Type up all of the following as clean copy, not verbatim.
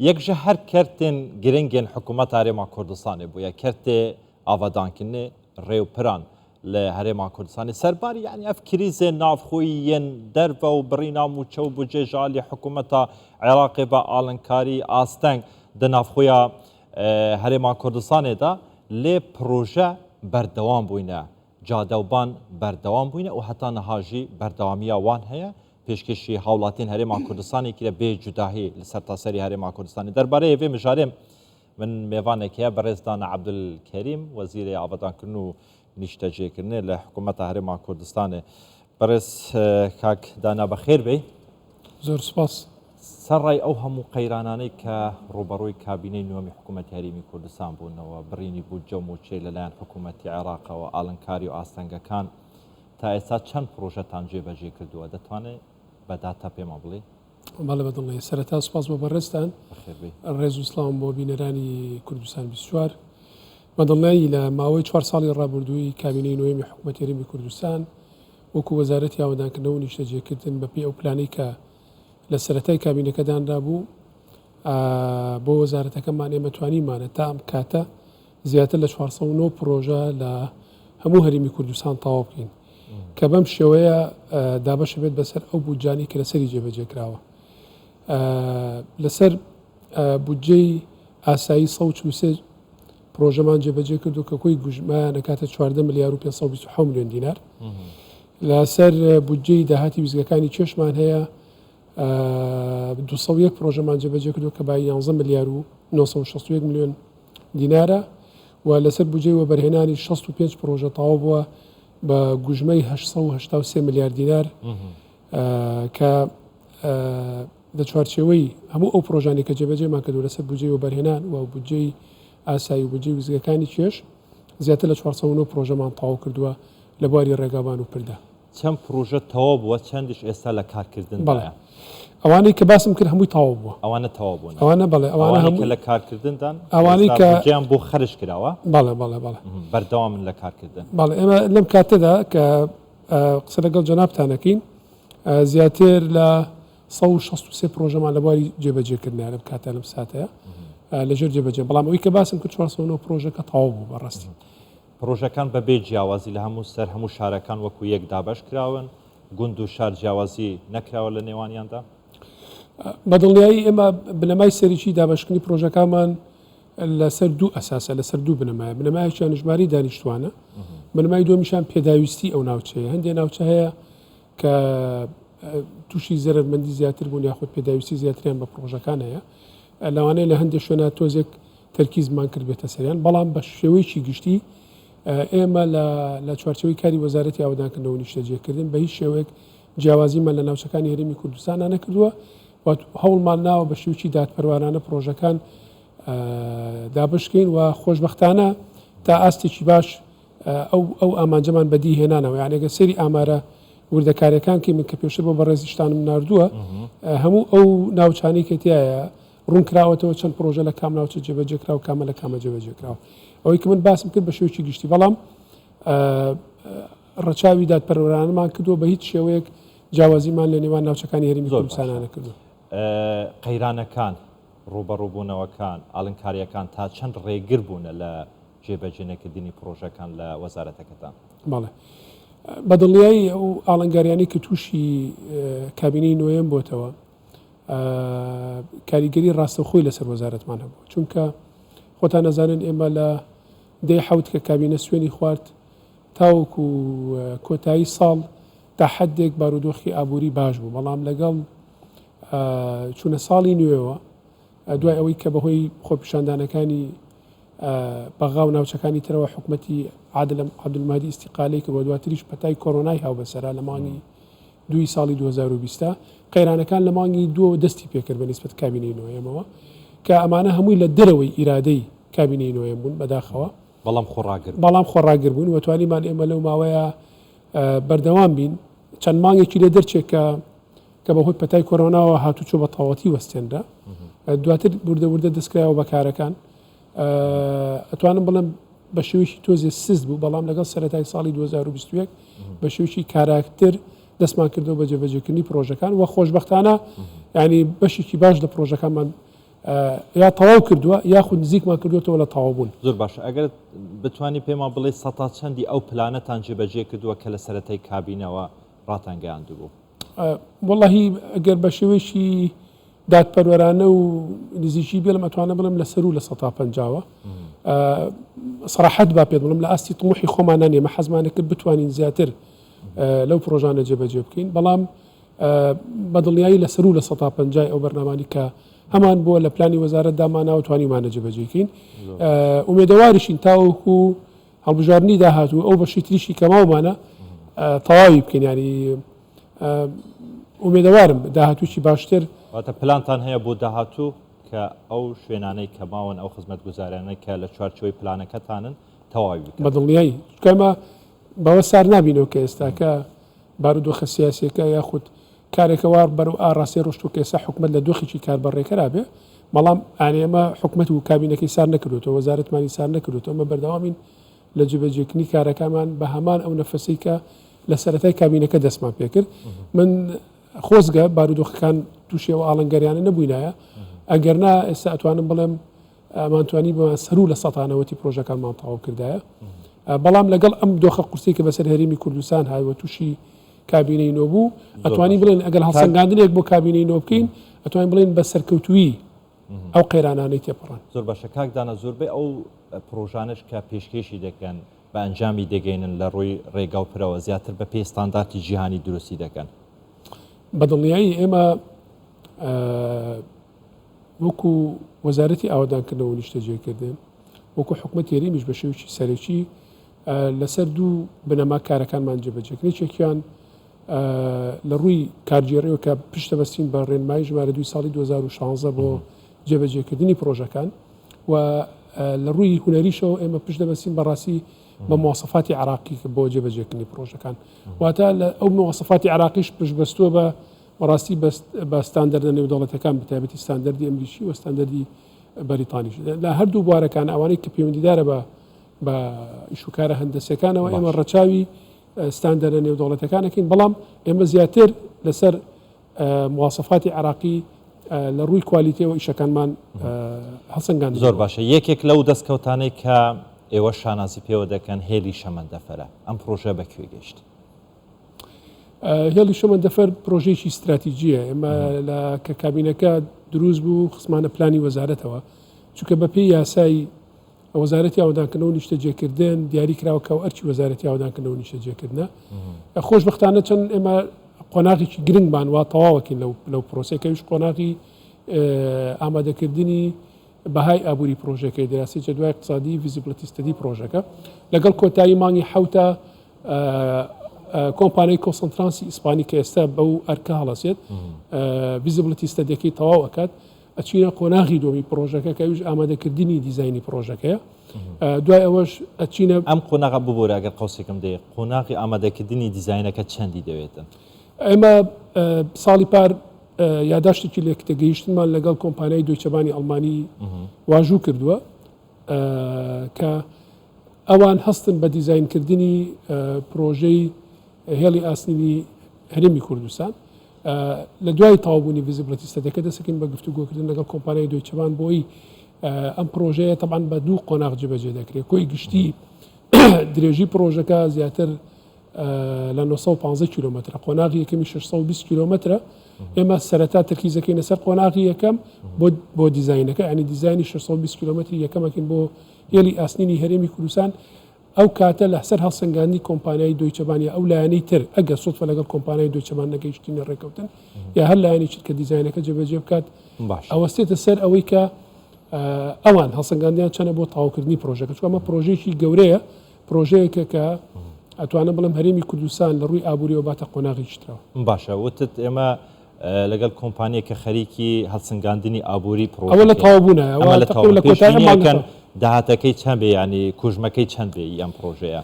یەکژە هەر کەرتێن گرنگێن حکوومەت هەرێما کوردستانی بووە کەرتێ ئاوادانکردنی ڕێوپران لە هەرێما کوردستانی سەرباری یعنی ئەف کریزێ نافخۆییەن دەربە و بڕینا موچە و بجێژالی حکوومەتە عێراقی بە ئاڵنکاری ئاستەنگ دە نافخۆیە هەرێما کوردستانێدا لێ پرۆژە بەردەوام بووینە جادەوبان بەردەوام بووینە و هەتا نەهاژی بەردەوامیە وان هەیە پێشکەشی هاوڵاتین هەرێما کوردستانێکیرە بێ جوداهی لە سەرتاسەری هەرێما کوردستانی دەربارەی ئەوێ مژارێم من میێوانێکەیە بەڕێزدانە عەبدولکەریم وەزیری ئاوادانکردن و نیشتەجێکردنێ لە حکوومەتە هەرێما کوردستانێ بەڕێز کاک دانا بەخێر بێ زۆر سپاس سەرڕای ئەو هەموو قەیرانانەی کە ڕوبەڕووی کابینەی نوێمی حکوومەتی هەرێمی کوردستان بوونەوە بڕینی بوجە و موچەی لەلایەن حکوومەتی عێراقەوە ئاڵنکاری و ئاستەنگەکان تا ئێستا چەند پرۆژەتان جێبەجێ کردووە دەتوانێت بەداتا پێما بڵێ بەڵێ بەدڵێ سەرەتا سپاس بۆ بەڕێستان ڕێز و سڵام بۆ بینەرانی کوردستان 24 بەدڵنایی لە ماوەی 4 ساڵی ڕابردووی کابینەی نوێمی حکوومەتی هەرێمی کوردستان وەکو وەزارەتی ئاوادانکردنەوە و نیشتەجێکردن بەپێی ئەو پلانەی کە لە سەرەتای کابینەکەداندا بوو بۆ وەزارەتەکەمان ئێمە توانیمانە تا ئەم کاتە زیاتر لە 409 پرۆژە لە هەموو هەرێمی کوردستان تەواو بکەین کە بەم شێوەیە دابەشە بێت بەسەر ئەو بودجانی کە لەسەری جێبەجێکراوە لەسەر بودجەی ئاسایی 143 پرۆژەمان جێبەجێ کردو کە کۆی گوژمایان نەکاتە 14 ملیار و 527 میلیۆن دینار لەسەر بودجەی داهاتی ویزگەکانی چێشمان هەیە 201 پرۆژەمان جێبەجێ کردو کە با 11 ملیار و 961 میلیۆن دینارە و لەسەر بودجەی وەبەرهێنانی 65 پرۆژە تەواو بووە بە گوژمەی 883 میلیارد دینار کە لە چوارچێوەی هەموو ئەو پرۆژانی کە جێبەجێمان کردو لەسەر بودجەی وەبەرهێنان و بودجەی ئاسایی و بودجەی ویزگەکانی چێش زیاتر لە 409 پرۆژەمان تەواو کردووە لە بواری ڕێگابان و پردا چەند پرۆژە تەواو بووە چەندیش ئێستا لە کارکردن بەڵێ ئەوانەی کە باسم کرد هەمووی تەواو بووە ئەوانە تەواو بوون ئەوانە بەڵێ ئەوانە هەموو لە کارکردندان ئەوانەی کە جیان بۆ خەرج کراوە بەڵێ بەڵێ بەڵێ بەردەوام لە کارکردن بەڵێ ئێمە لەم کاتەدا کە قسە لەگەڵ جەنابتانەکەین زیاتر لە 163 پرۆژەمان لە بواری جێبەجێکردنیان لەم کاتە لەم ساتەیە لەژێر جێبەجێ بەڵام ئەوەی کە باسم کرد 409 پرۆژەکە تەواو بوو بەڕاستی پرۆژەکان بەبێ جیاوازی لە هەموو سەر هەموو شارەکان وەکو یەک دابەش کراون گوند و شار جیاوازی نەکراوە لە نێوانیاندا بەدڵنیایی ئێمە بنەمای سەرکی دابشکردنی پرۆژەکانمان لەسەر دوو ئەساسە لەسەر دوو بنەمایە بنەمایەکیان ژماری دانیشتوانە بنەمای دومیشان پێداویستی ئەو ناوچەیە هەندێک ناوچە هەیە کە تووشی زەرمەندی زیاتر بوون یاخود پێداویستی زیاتریان بە پرۆژەکان هەیە لەوانەیە لە هەندێک شوێنە تۆزێک تەرکیزمان کرد بێتە سەریان بەڵام بە شێوەیەکی گشتی ئێمە لە چوارچەوەی کاری وەزارەتی ئاوادانکردنەوە و نیشتەجێکردن بە هیچ شێوەیەک جیاوازیمان لە ناوچەکانی هەرێمی کوردستان نەکردووە هەوڵمان ناوە بە شێوکی دادپەروانانە پرۆژەکان دابشکەین و خۆشبەختانە تا ئاستێکی باش ئەو ئامانجەمان بەدی هێنانەوە یانێگە سەری ئامارە وردەکاریەکان کە من کە پێشتر بۆ بەڕێزیشتانم نردووە هەموو ئەو ناوچانی کە تایە ڕوونکراوەتەوە چەند پرۆژە لە کام ناوچە جێبەجێکرا و کامە لە کامە جێبەجێکراوە ئەوەی کە من باسم کرد بە شێوکی گشتی بەڵام ڕەچاوی دادپەروانەمان کردووە بە هیچ شێوەیەک جیاوازیمان لە نێوان ناوچەکانی هەرێمی کوردستانە کردو قەیرانەکان ڕوبەڕووبوونەوەکان ئاڵنکاریەکان تا چەند ڕێگر بوونە لە جێبەجێنەکردنی پرۆژەکان لە وەزارەتەکەتان بەڵێ بەدڵنیایی ئەو ئاڵنگاریانی کە تووشی کابینەی نوێم بۆتەوە کاریگەری ڕاستەخۆی لەسەر وەزارەتمان هەبوو چونکە خۆتان نەزانن ئێمە لە دەی حەوت کە کابینە سوێنی خوارد تاوەکو کۆتایی ساڵ تا حەدێک بارودۆخی ئابووری باش بوو بەڵام لەگەڵ چونە ساڵی نوێەوە دوای ئەوەی کە بەهۆی خۆپیشاندانەکانی بەغا و ناوچەکانی ترەوە حکوومەتی عەبدولمەهدی ئیستیقالی کە بە دواتریش پەتای کۆڕۆنای هاو بەسەرا لە مانگی دوی ساڵی 2020 قەیرانەکان لە مانگی دووە دەستی پێکرد بە نیسبەت کابینەی نوێیەمەوە کە ئەمانە هەمووی لە دەرەوەی ئیرادەی کابینەی نوێیەم بوون بەداخەوە بەڵام خۆڕاگر بوون و توانیمان ئێمە لەو ماوەیە بەردەوام بین چەند مانگێکی لێ دەرچێت کە بەهۆی پەتای کۆڕۆناوە هاتوچۆ بە تەواوەتی وەستێنرا دواتر وردە دەستکرایەوە بەکارەکان ئەتوانم بڵێم بە شێوەیەکی تۆزێ سست بوو بەڵام لەگەڵ سەرەتای ساڵی 2021 بە شێوەیەکی کاراکتر دەستمان کردەوە بە جێبەجێکردنی پرۆژەکان و خۆشبەختانە ینی بەشێکی باش لە پرۆژەکانمان یا تەواو کردووە یاخود نزیکمان کردوێتەوە لە تەواوبوون. زۆر باشە ئەگەر بتوانی پێمان بڵێ سەتا چەندی ئەو پلانەتان جێبەجێ کردووە کە لە سەرەتای کابینەوە ڕاتانگەیاندوو بوو. وەڵڵاهی ئەگەر بە شێوەیەکی دادپەروەرانە و نزیکی بێ لەم ئەتوانە بڵم لەسەر و لە 150ەوە سەراحەت با پێ بڵم لە ئاستی طموحی خۆمان نانێمە حەزمانە کرد بتوانین زیاتر لەو پرۆژانە جێبەجێ بکەین بەڵام بەدڵنیایی لەسەر و لە 150 ئەو بەرنامانی کە هەمان بۆ لە پلانی وەزارەت داماناوە توانیمانە جێبەجێکین ئومێدەواریشین تاوەکو هەڵبژارنی داهاتوو ئەو بەشی تریشی کەماومانە تەواوی بکەین ینی ئومێدەوارم داهاتووی باشتر واتە پلانتان هەیە بۆ داهاتوو کە ئەو شوێنانەی کەماون ئەو خزمەت گوزارانە کە لە چوارچەوەی پلانەکەتانن تەواوی بکەن بەدڵنیایی کەمە بەوە سار نبینەوە کە ئێستاکە بارودۆخە سیاسیەکە یاخود کارێکەوە بەرەو ئاڕاستی ڕۆشت و کێسا حکومت لە دۆخێکی کاربڕێکەرا بێ بەڵام ئەمە حکومت و کابینەکەی سار نەکردوێتەوە وەزارەتمانی سار نەکردوێتەوە ئەمە بەردەوامین لە جێبەجێکردنی کارەکەمان بە هەمان ئەو نەفەسەی کە لە سەرەتای کابینەکە دەستمان پێکرد من خۆزگە بارودۆخەکان تووشیەوە ئاڵنگەریانە نەبووینایە ئەگەرنا ئێستا ئەتوانم بڵێم ئەمانتوانی بە سەر و لە سەتانەوەتی پرۆژەکانمان تەواو کردایە بەڵام لەگەڵ ئەم دۆخە قورسی کە بەسەر هەرێمی کوردستان هاوە تووشی کابینەی نۆ بوو ئەتوانی بڵێن ئەگەر هەڵسەنگاندنێک بۆ کابینەی نۆ بکەین ئەتوانین بڵێن بە سەرکەوتووی ئەو قەیرانانەی تێپەڕن. زۆر باشە کاکدانە زۆربەی ئەو پرۆژانش کە پێشکەشی دەکەن بە ئەنجامی دەگەینن لە ڕۆی ڕێگا و پرەوە زیاتر بە پێی ستانداردی جیهانی دروستی دەکەن. بەدڵنیایی ئێمە وەکو وەزارەتی ئاوادانکردنەوە نیشتە جێکردن وەکو حکومەت هێرمیش بە شێوکی سەرەکی لەسەر دوو بنەما کارەکانمان جێبەجێکردن یەکێکیان لە ڕووی کارگێڕیەوە کە پشتەبەستین بە ڕێنمایی ژمارە 2 ساڵی 2016 بۆ جێبەجێکردنی پرۆژەکان و لە ڕووی هونەریشەوە ئێمە پشتەبەستین بەڕاستی بە مواصفاتی عراقی بۆ جێبەجێکردنی پرۆژەکان واتە لە ئەو مواصفاتی عراقیش پشتبەستووە بە بەڕاستی بە ستاندەردە نێودەوڵەتەکان بەتایبەتی ستاندەردی ئەمریکی و ستاندەردی بەریتانیش لە هەردوو بوارەکان ئەوانەی کە پەیوەندیدارە بە ئیشوکارە هەندەسەکانەوە ئێمە ڕەچاوی ستاندەرە نێودەوڵەتەکانەکەین بەڵام ئێمە زیاتر لەسەر مواصفاتی عراقی لە ڕووی کوالیتیەوە ئیشەکانمان هەڵسەنگاند. زۆر باشە یەکێک لەو دەستکەوتانەی کە ئێوە شانازی پێوە دەکەن هێلی شەمەندەفەرە ئەم پرۆژە بەکوێ گەشت؟ هێڵی شەمەندەفەر پرۆژێکی استراتیجیە ئێمە لە کە کابینەکە دروست بوو خزمانە پلانی وەزارەتەوە چونکە بەپێی یاسای وەزارەتی ئاوادانکردنەوە نیشتە جێکردن دیاری کراوەکە و ئەرچی وەزارەتی ئاوادانکردنەوە نیشتە جێکردنە خۆشبەختانە چەند ئێمە قۆناغێکی گرنگمان وا تەواوەکەین لەو پرۆسەکەویش قۆناغی ئامادەکردنی بەهای ئابووری پرۆژەکەی دراسی جەدوای اقتصادی ڤیزیبڵیتی ستەدی پرۆژەکە لەگەڵ کۆتایی مانگی حوتە کۆمپانیای کۆسەنترانسی ئیسپانی کە ئێستا بەو ئەرکە هەڵەسێت ڤیزیبڵیتی ستەدیەکەی تەواو ئەکات ئەچینە قۆناغی دۆمی پرۆژەکە کە ویش ئامادەکردنی دیزایانی پرۆژەکەیە دوای ئەوەش ئەچینە ئەم قۆناغە ببوورە ئەگەر قوسێکم دێ قۆناغی ئامادەکردنی دیزایینەکە چەندی دەوێتن؟ ئێمە ساڵی پار یاداشتێکی لێکتە گەیشتمان لەگەڵ کۆمپانیای دۆیچەبانی ئەڵمانی واژوو کردووە کە ئەوان هەستن بە دیزاینکردنی پرۆژەی هێڵی ئاسنینی هەرێمی کوردستان لە دوای تەواوبوونی ڤیزیبڵیتی ستەدیەکە دەسەکەین بە گفتوگۆکردن لەگەڵ کۆمپانیای دۆیچەبان بۆی ئەم پرۆژەیە تەبعاً بە دوو قۆناغ جێبەجێ دەکرێت کۆی گشتی درێژی پرۆژەکە زیاتر لە 950 کیلومترە قۆناغی یەکەمی 620 کیلومترە ئێمە سەرەتا ترکیزەکەی لەسەر قۆناغی یەکەم بۆ دیزاینەکە ینی دیزایانی 620 کیلومتری یەکەمەکەین بۆ هێڵی ئاسنینی هەرێمی کوردستان ئەو کاتە لە سەر هەڵسەنگاندنی کۆمپانیای دۆیچەبانی ئەو لایەنەی تر ئەگەر سوودفە لەگەڵ کۆمپانیای دۆیچەبان نەگەیشتینە ڕێکەوتن یا هەر لایەنی چیت کە دیزاینەکە جێبەجێ بکات ئەوەستێتە سەر ئەوەی کە ئەوان هەڵسەنگاندیان چەنە بۆ تەواوکردنی پرۆژەکە چونکە ئەمە پرۆژێکی گەورەیە پرۆژەیەکە کە ئەتوانە بڵم هەرێمی کوردستان لە ڕووی ئابووریەوە باتە قۆناغی شتەوە. باشە وتت ئێمە لەگەڵ کۆمپانیەکە خەریکی هەڵسەنگاندنی ئابووری پرۆژە ئەوە لە تەواوبوونە لە کۆتاییەکەن داهاتەکەی چەند بێ ینی کوژمەکەی چەند بێ ئەم پرۆژەیە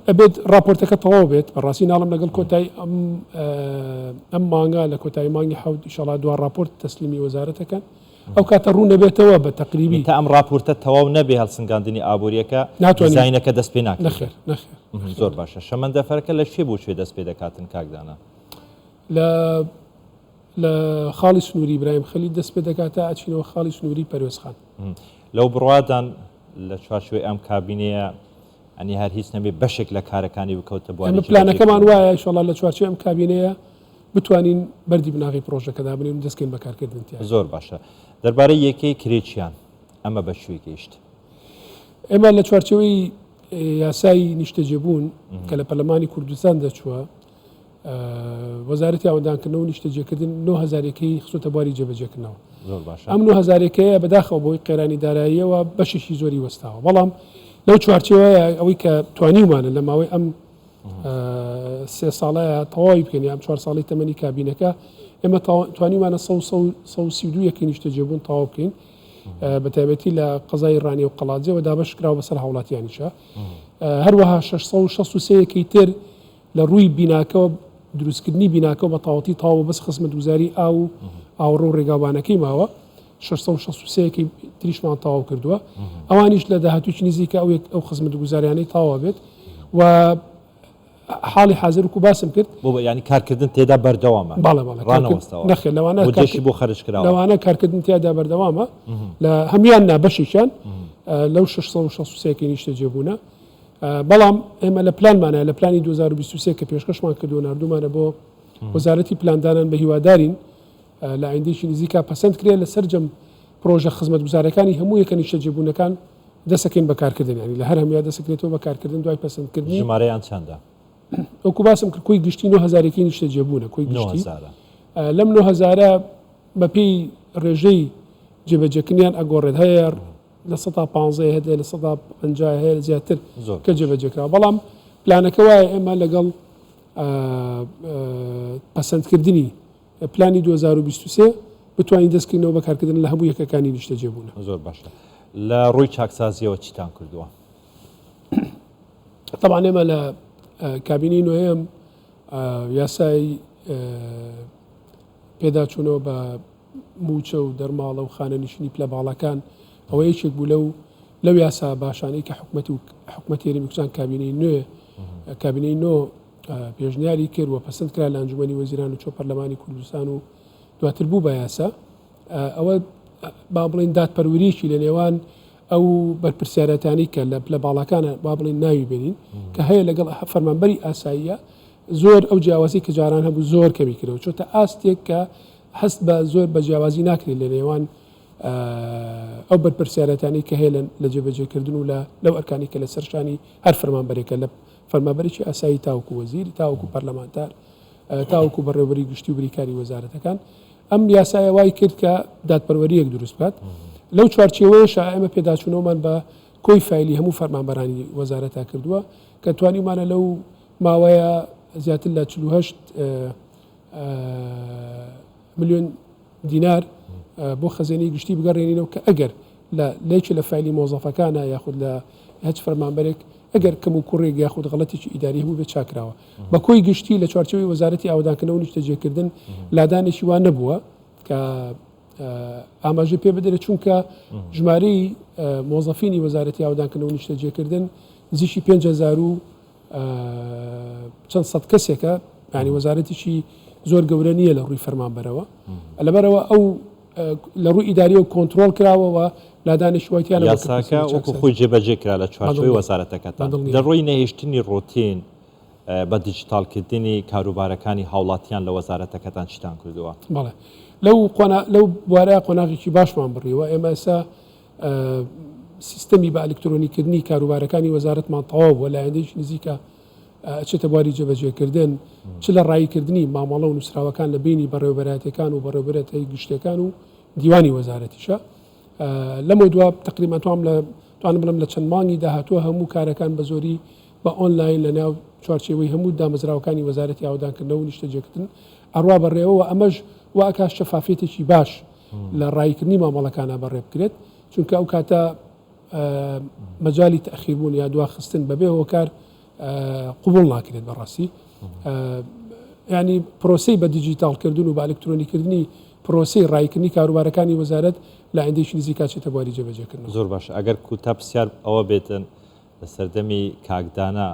ئەبێت راپۆرتەکە تەواو بێت بەڕاستی ناڵم لەگەڵ کۆتایی ئەم مانگە لە کۆتایی مانگی حەوت ئینشاڵڵا دوا راپۆرت تەسلیمی وەزارەتەکەن ئەو کاتە ڕوو نەبێتەوە بە تەقریبی تا ئەم راپۆرتە تەواو نەبێ هەڵسەنگاندنی ئابووریەکە دیزاینەکە دەست پێ ناکرێت. نەخێر زۆر باشە شەمەندەفەرەکە لە شێ بۆ شوێ دەست پێ دەکاتن کاکدانە؟ لە خاڵی سنووری برایم خەلیل دەست پێ دەکاتە ئەچینەوە خاڵی سنووری پەروێزخان لەو بڕوادان لە چوارچوەی ئەم کابینەیە ئەنی هەر هیچ نەبێ بەشێک لە کارەکانی بکەوتە بواری پلانەکەمان وایە ئینشاڵڵا لە چوارچوەی ئەم کابینەیە بتوانین بەردی بناغی پرۆژەکەدا بنین دەستکەین بەکارکردن زۆر باشە دەربارەی یەکەی کرێچیان ئەمە بە شوێ گەیشت ئێمە لە چوارچەوەی یاسایی نیشتەجێبوون کە لە پەرلەمانی کوردستان دەچووە وەزارەتی ئاوەندانکردنەوە و نیشتەجێکردن 9,000ەکەی خچۆتە بواری جێبەجێکردنەوە ئەم 9,000ەکەیە بەداخەوە بۆی قێرانی داراییەوە بەشێکی زۆری وەستاوە بەڵام لەو چوارچەوەیە ئەوەی کە توانیمانە لە ماوەی ئەم 3 ساڵەیە تەواوی بکەین ئەم 4 ساڵی تەمەنی کابینەکە ئێمە توانیمانە 132 یەکی نیشتەجێبوون تەواو بکەین بە تایبەتی لە قەزای ڕانی و قەڵاتجەوە دابەشکراوە بەسەر هاوڵاتیانیشە هەروەها 663 تر لە ڕووی بیناکەوە دروستکردنی بیناکە بە تاوەتی تاوە بەس خزمەتگوزاری ئاو و ئاوڕۆ و ڕێگاوانەکەی ماوە 663 تریشمان تەواو کردووە ئەوانیش لە داهاتووی نزیکە ئەو خزمەتگوزاریانەی تاوا بێت و حاڵی حاضر و باسم کرد بۆ ینی کارکردن تێدا بەردەوامە نەخێ بۆ خەرجکراوە لەوانە کارکردن تێدا بەردەوامە لە هەمیان نابەشیشان لەو 663 نیشتەجێبوونە بەڵام ئێمە لە پلانمانە لە پلانی 2023 کە پێشکەشمان کردو نردومانە بۆ وەزارەتی پلاندانان بە هیوادارین لە ئایندێکی نزیکا پەسەند کرێ لە سەررجەم پرۆژە خزمەتگوزارەکانی هەموو یەکە نیشتەجێبوونەکان دەسەکەین بەکارکردن ینی لە هەر هەمیا دەسەکرێتەوە بەکارکردن دوای پەسەندکردنی ژمارەیان چەندە وەکو باسم کرد کۆی گشتی 9,000ەکەی نیشتەجێبوونە کۆی گشتی لەم 9,000 بەپێی ڕێژەی جێبەجێکردنیان ئەگۆڕێت هەیە لە 115 هەیە لە 150 هەیە زیاتر کە جێبەجێکراوە بەڵام پلانەکە وایە ئێمە لەگەڵ پەسەندکردنی پلانی 2023 بتوانین دەستکردنەوە بەکارکردن لە هەموو یەکەکانی نیشتەجێبوونە زۆر باشە لە ڕووی چاکسازیەوە چیتان کردووە طبعا ئێمە لە کابینی نوێم یاسای پێداچوونەوە بە موچە و دەرماڵە و خانە نشینی پلە باڵەکان ئەوە یەکێک بوو لەو یاسا باشانەی کە حکوومەتی هەرێمی کابینەی نوێ کابینەی نۆ پێشنیاری کرد و پەسەند کرا لە ئەنجومەنی وەزیران و چۆ پەرلەمانی کوردستان و دواتر بوو بە یاسا ئەوە با بڵێن دادپەروەریەکی لە نێوان ئەو بەرپرسیارەتانی کە لە پلە باڵەکانە با بڵێن ناوی بێنین کە هەیە لەگەڵ فەرمانبەری ئاساییە زۆر ئەو جیاوازی کە جاران هەبوو زۆر کەمی کردەوە چۆتە ئاستێک کە هەست بە زۆر بە جیاوازی ناکرێت لە نێوان ئەو بەرپرسیارەتانی کە هەیە لە جێبەجێکردن و لەو ئەرکانی کە لە سەرشانی هەر فەرمانبەرێکە لە فەرمانبەرێکی ئاسایی تاوکو وەزیر تاوکو پەرلەمانتار تاوکو بەڕێوەبەری گشتی و بریکاری وەزارەتەکان ئەم یاسایە وای کرد کە دادپەروەریەک دروست بکات لەو چوارچێوەیەش ئێمە پێداچوونەوەمان بە کۆی فایلی هەموو فەرمانبەرانی وەزارەتا کردووە کە توانیمانە لەو ماوەیە زیاتر لە 48 ملیۆن دینار بۆ خەزێنەی گشتی بگەڕێنینەوە کە ئەگەر لێکی لە فایلی مۆزەفەکانە یاخود لە هەچ فەرمانبەرێک ئەگەر کەم و کوڕێک یاخود غەڵەتێکی ئیداری هەبوو بێت چاکراوە بە کۆی گشتی لە چوارچەوەی وەزارەتی ئاوەدانکردنەوە و نیشتەجێکردن لادانێکی وان نەبووە کە ئاماژە پێ بدرێت چونکە ژمارەی مۆزەفینی وەزارەتی ئاوەدانکردنەوە و نیشتەجێکردن نزیکی 5,000 و چەند سەد کەسێکە ینی وەزارەتیشی زۆر گەورە نییە لە ڕووی فەرمانبەرەوە لەبەرەوە ئەو لە ڕووی ئیداری و کۆنتترۆل کراوەوە لادانیشتیان یاساکە وەکو خۆی جێبەجێ کرا لە چوارچەوەی وەزارەتەکەتان لە ڕووی نەهێشتنی ڕۆتین بە دیجیتالکردنی کاروبارەکانی هاوڵاتیان لە وەزارەتەکەتان چیتان کردووە بەڵێ لەو بوارەیە قۆناغێکی باشمان بڕیوە ئێمە ئێستا سیستەمی بە ئەلکترۆنیکردنی کاروبارەکانی وەزارەتمان تەواو بووە لە ئایندەیەکی نزیکە ئەچێتە بواری جێبەجێکردن چ لە ڕایکردنی مامەڵە و نووسراوەکان لە بینی بەڕێوەبەراتەکان و بەڕێوەبەرەتی گشتەکان و دیوانی وەزارەتیشە لەمە دووە تقریبان توانم بڵم لە چەند مانگی داهاتووە هەموو کارەکان بە زۆری بە ئۆنلاین لە ناو چوارچێوەی هەموو دامەزراوەکانی وەزارەتی ئاوەدانکردنەوە و نیشتەجێکردن ئەڕوا بەڕێوەوە ئەمەش واکە شەفافێتێکی باش لە ڕایکردنی مامەڵەکانە بەڕێ بکرێت چونکە ئەو کاتە مەجای تەخیربوون یا دواخستن بەبێ هۆکار قوبڵ ناکرێت بەڕاستی ینی پرۆسی بە دیجیتالکردن و بە ئەلکترۆنیکردنی پرۆسی ڕایکردنی کاروبارەکانی وەزارەت لە ئایندەیەکی نزیکا چێتە بواری جێبەجێکردن زۆر باش ئەگەر کوتا پرسیار ئەوە بێتن لە سەردەمی کاکدانا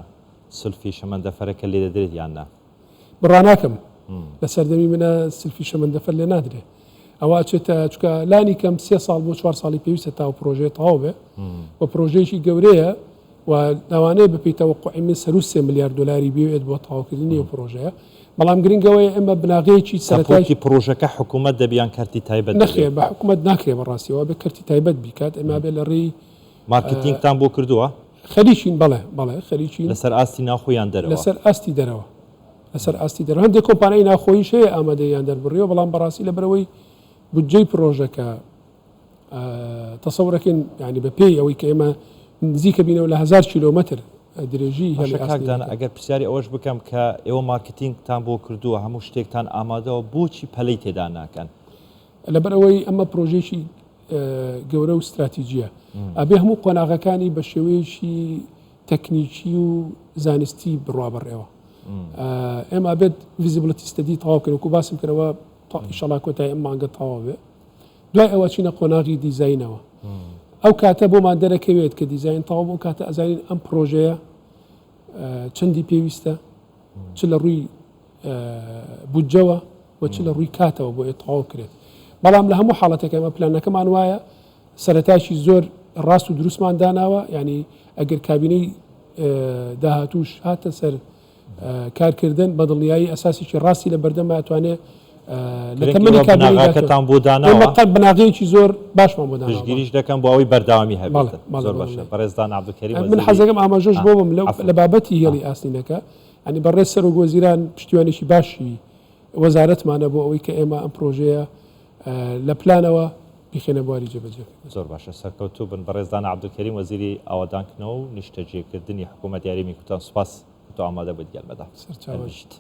سلفی شەمەندەفەرەکە لێ دەدرێت یان نا بڕاناکەم لە سەردەمی منە سلفی شەمەندەفەر لێ نادرێ ئەوە چێتە چکە لانی کەم 3 ساڵ بۆ 4 ساڵی پێویستە تا پرۆژێ تەواو بێ و پرۆژەیەکی گەورەیە و لەوانەیە بەپی تەوەقعی من سەر 3 ملیار دلاری بێت بۆ تەواوکردنی و پرۆژەیە بەڵام گرنگەوەی ئەمە بناغەیەکی سەرەتایی پرۆژەکە حکوومەت دەبیان کارتی تایبەت نەخێر بە حکوومەت ناکرێ بەڕاستیەوە بە کارتی تایبەت بیکات ئەمە بێ لە ڕێی مارکتینگتان بۆ کردووە خەریکین بەڵێ خەریکین لەسەر ئاستی ناخۆیان دەرەوە لەسەر ئاستی دەرەوە لەسەر ئاستی دەرەوە هەندێک کۆمپانیای ناخۆیش هەیە ئامادەیان دەربڕیەوە بەڵام بەڕاستی لە بەرەوەی بودجەی پرۆژەکە تەسەورەکەین ینی بە پێی ئەوەی کە ئێمە نزیکە بینەوە لە 1000 کیلۆمەتر درێژی کاکدان ئەگەر پرسیاری ئەوەش بکەم کە ئێوە مارکتینگتان بۆ کردووە هەموو شتێکتان ئامادەوە بۆچی پەلەی تێدا ناکەن لەبەرەوەی ئەمە پرۆژێکی گەورە و استراتیجیە ئەبێ هەموو قۆناغەکانی بە شێوەیەشی تەکنیکی و زانستی بڕوابڕێەوە ئێمە بێت ڤیزیبڵەتی ستەدی تەواوکەن وەکو باسم کردەوە ئینشەڵا کۆتای ئەم مانگە تەواو بێ دوای ئەوە چینە قۆناغی دیزاینەوە ئەو کاتە بۆمان دەرەکەوێت کە دیزاین تەواو بۆ کاتە ئەزانین ئەم پرۆژەیە چەندی پێویستە چ لە ڕووی بودجەوە و چ لە ڕووی کاتەوە بۆ تەواو کرێت بەڵام لە هەموو حاڵەتەکە ئەمە پلانەکەمان وایە سەرەتاشی زۆر ڕاست و دروستمان داناوە ینی ئەگەر کابینەی داهاتوش هاتە سەر کارکردن بە دڵنیایی ئەساسیی ڕاستی لە بەردەما ئەتوانێت لە تەمەنی کابینەکەتان بۆ داناوە بناغەیەکی زۆر باشمان بۆ داناوە پشتگیریش دەکەم بۆ ئەوەی بەرداوامی هەبێت زۆر باشە بەڕێزدان عەبدولکەریم من حەزەکەم ئاماژەش بۆ بم لە بابەتی هێڵی ئاسنینەکە ینی بەڕێز سەرۆک وەزیران پشتیوانێکی باشی وەزارەتمانە بۆ ئەوەی کە ئێمە ئەم پرۆژەیە لە پلانەوە بخێنە بواری جێبەجێ زۆر باشە سەرکەوتوو بن بەڕێزدان عەبدولکەریم وەزیری ئاوادانکردنەوە و نیشتەجێکردنی حکوومەت یاریمی کوتان سوپاس کە تۆ ئامادە بێت گەلمەدا سەرچاوەشت